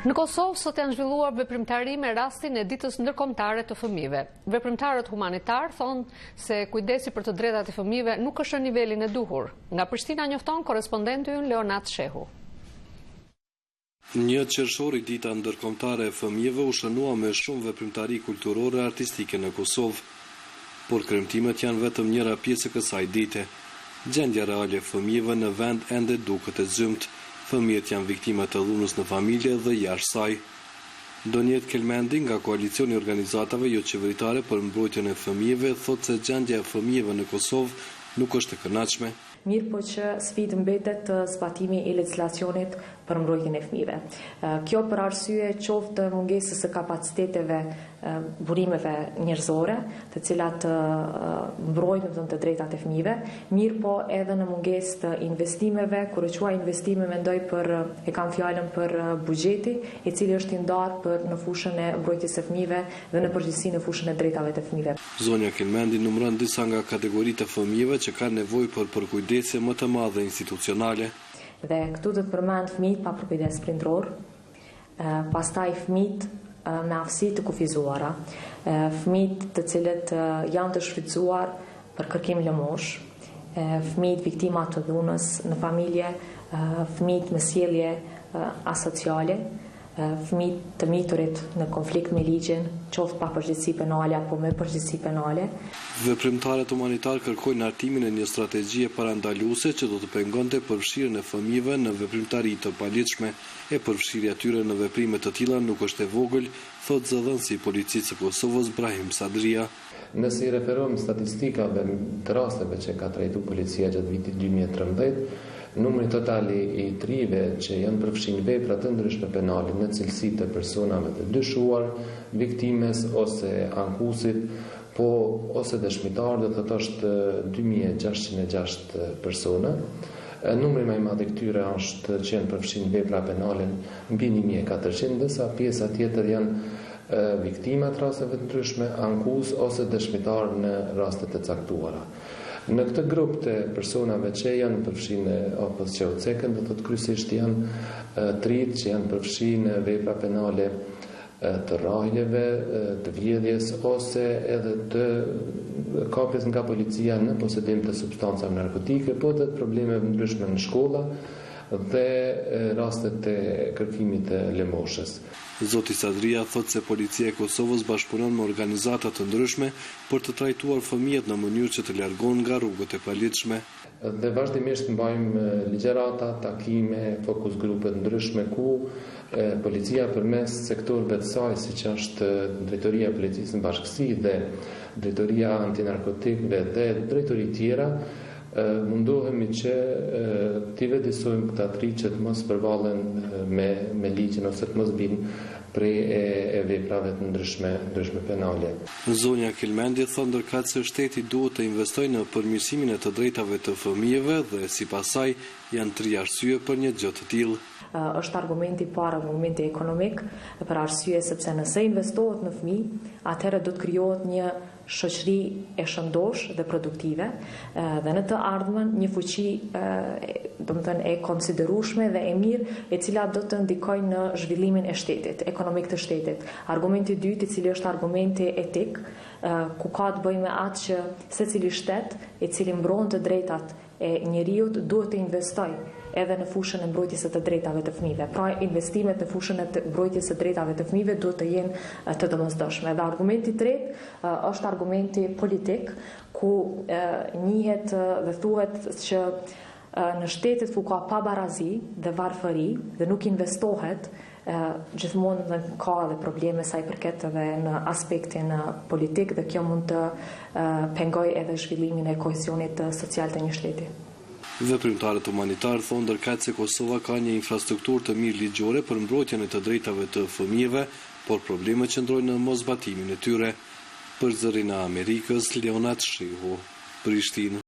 Në Kosovë sot janë zhvilluar veprimtari me rastin e ditës ndërkombëtare të fëmijëve. Veprimtarët humanitar thonë se kujdesi për të drejtat e fëmijëve nuk është në nivelin e duhur. Nga Prishtina njofton korrespondenti ynë Leonat Shehu. Një qershori dita ndërkombëtare e fëmijëve u shënua me shumë veprimtari kulturore artistike në Kosovë, por kremtimet janë vetëm njëra pjesë e kësaj dite. Gjendja reale e fëmijëve në vend ende duket e zymt. Fëmijët janë viktima të dhunës në familje dhe jashtë saj. Donjet Kelmendi nga koalicioni i organizatave jo qeveritare për mbrojtjen e fëmijëve thotë se gjendja e fëmijëve në Kosovë nuk është e kënaqshme. Mirë po që sfidë mbetet zbatimi i legjislacionit për mbrojtjen e fëmijëve. Kjo për arsye qoftë mungesës së kapaciteteve burimeve njerëzore, të cilat mbrojnë të drejtat e fëmijëve, mirë po edhe në mungesë të investimeve, kur e quaj investime mendoj e kam fjalën për buxheti, i cili është i ndarë për në fushën e mbrojtjes së fëmijëve dhe në përgjithësi në fushën e drejtave të fëmijëve. Zonja Kelmendi numëron disa nga kategoritë e fëmijëve që kanë nevojë për përkujdesje më të madhe institucionale. Dhe këtu do të përmend fëmijët pa përkujdes prindror, pastaj fëmijët me aftësi të kufizuara, fëmijët të cilët janë të shfrytzuar për kërkim lëmosh, fëmijët viktima të dhunës në familje, fëmijët me sjellje asociale, fëmijët të miturit në konflikt me ligjin, qoftë pa përgjegjësi penale apo me përgjegjësi penale. Veprimtarët humanitar kërkojnë hartimin e një strategjie parandaluese që do të pengonte përfshirjen e fëmijëve në veprimtari të paligjshme. E përfshirja tyre në veprime të tilla nuk është e vogël, thotë zëdhënësi i policisë së Kosovës Brahim Sadria. Nëse i referohem statistikave të rasteve që ka trajtuar policia gjatë vitit 2013, numri totali i trive që janë përfshirë vepra të ndryshme penale në cilësi të personave të dyshuar, viktimes ose ankusit, ose dëshmitar, do të është 2606 persona. Numri më i madh i këtyre është që janë përfshirë vepra penale mbi 1400, ndërsa pjesa tjetër janë viktima të rasteve të ndryshme, ankus ose dëshmitar në rastet e caktuara. Në këtë grup të personave që janë përfshirë në opozicion cekën, do të kryesisht janë trit që janë përfshirë në vepra penale të rrahjeve, të vjedhjes ose edhe të kapjes nga policia në posedim të substancave narkotike, po të probleme ndryshme në shkolla dhe rastet e kërkimit të lëmoshës. Zoti Sadria thotë se policia e Kosovës bashkëpunon me organizata të ndryshme për të trajtuar fëmijët në mënyrë që të largohen nga rrugët e paligjshme. Dhe vazhdimisht mbajmë ligjërata, takime, fokus grupe të ndryshme ku policia përmes sektorëve të saj, siç është Drejtoria e Policisë në Bashkësi dhe Drejtoria Antinarkotikëve dhe drejtori tjera, mundohemi që t'i vëdësojmë këta tri që të mos përballen me ligjin ose të mos binë prej e veprave të ndryshme penale. Zonja Kelmendi thonë ndërkëtë se shteti duhet të investojë në përmirësimin e të drejtave të fëmijëve dhe sipas saj janë 3 arsye për një gjë të tillë. Është argumenti parë, argumenti ekonomik, për arsye sepse nëse investohet në fëmijë, atëherë do të krijohet një shoqëri e shëndosh dhe produktive dhe në të ardhmen një fuqi e konsiderueshme dhe e mirë e cila do të ndikojë në zhvillimin e shtetit, ekonomik të shtetit. Argumenti i dytë, i cili është argumenti etik, ku ka të bëjë me atë që secili shtet i cili mbron të drejtat e njeriut duhet të investojë edhe në fushën e mbrojtjes së të drejtave të fëmijëve. Pra investimet në fushën e mbrojtjes së drejtave të fëmijëve duhet të jenë të domosdoshme. Dhe argumenti i tretë është argumenti politik, ku njihet dhe thuhet që në shtetet ku ka pabarazi dhe varfëri dhe nuk investohet, gjithmonë dhe ka edhe probleme sa i përket edhe në aspektin politik dhe kjo mund të pengojë edhe zhvillimin e kohesionit social të një shteti. Veprimtarët humanitarë thonë ndërkëtë se Kosova ka një infrastrukturë të mirë ligjore për mbrojtjen e të drejtave të fëmijëve, por problemet qëndrojnë në mosbatimin e tyre. Për Zërin e Amerikës, Leonat Shehu, Prishtinë.